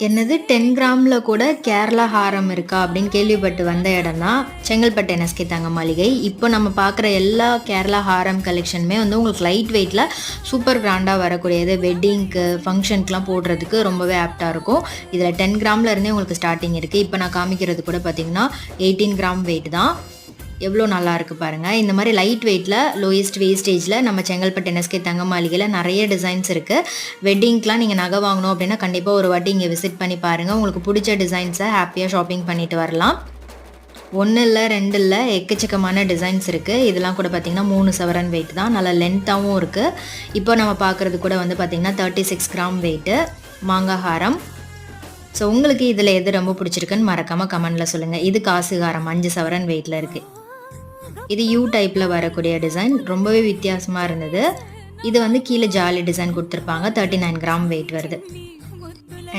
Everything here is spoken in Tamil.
என்னது 10 கிராமில் கூட கேரளா ஹாரம் இருக்கா அப்படின்னு கேள்விப்பட்டு வந்த இடம் தான் செங்கல்பட்டு என்எஸ்கே தங்க மாளிகை. இப்போ நம்ம பார்க்குற எல்லா கேரளா ஹாரம் கலெக்ஷனுமே வந்து உங்களுக்கு லைட் வெயிட்டில் சூப்பர் கிராண்டாக வரக்கூடியது, வெட்டிங்க்கு ஃபங்க்ஷனுக்குலாம் போடுறதுக்கு ரொம்பவே ஆப்டாக இருக்கும். இதில் 10 கிராமில் இருந்தே உங்களுக்கு ஸ்டார்டிங் இருக்குது. இப்போ நான் காமிக்கிறது கூட பார்த்திங்கன்னா 18 கிராம் வெயிட் தான். எவ்வளோ நல்லா இருக்குது பாருங்கள். இந்த மாதிரி லைட் வெயிட்டில் லோயஸ்ட் வேஸ்டேஜில் நம்ம செங்கல்பட்டு என்எஸ்கே தங்க மாளிகையில் நிறைய டிசைன்ஸ் இருக்குது. வெட்டிங்க்கெலாம் நீங்கள் நகை வாங்கணும் அப்படின்னா கண்டிப்பாக ஒரு வாட்டி இங்கே விசிட் பண்ணி பாருங்கள். உங்களுக்கு பிடிச்ச டிசைன்ஸை ஹாப்பியாக ஷாப்பிங் பண்ணிட்டு வரலாம். 1 இல்லை 2 இல்லை, எக்கச்சக்கமான டிசைன்ஸ் இருக்குது. இதெல்லாம் கூட பார்த்திங்கன்னா 3 சவரன் வெயிட் தான், நல்லா லென்த்தாகவும் இருக்குது. இப்போ நம்ம பார்க்குறது கூட வந்து பார்த்திங்கன்னா 36 கிராம் வெயிட்டு மாங்காய் ஹாரம். ஸோ உங்களுக்கு இதில் எது ரொம்ப பிடிச்சிருக்குன்னு மறக்காமல் கமெண்டில் சொல்லுங்கள். இது காசு ஹாரம் 5 சவரன் வெயிட்டில் இருக்குது. இது யூ டைப்பில் வரக்கூடிய டிசைன் ரொம்பவே வித்தியாசமாக இருந்தது. இது வந்து கீழே ஜாலி டிசைன் கொடுத்துருப்பாங்க. 39 கிராம் வெயிட் வருது.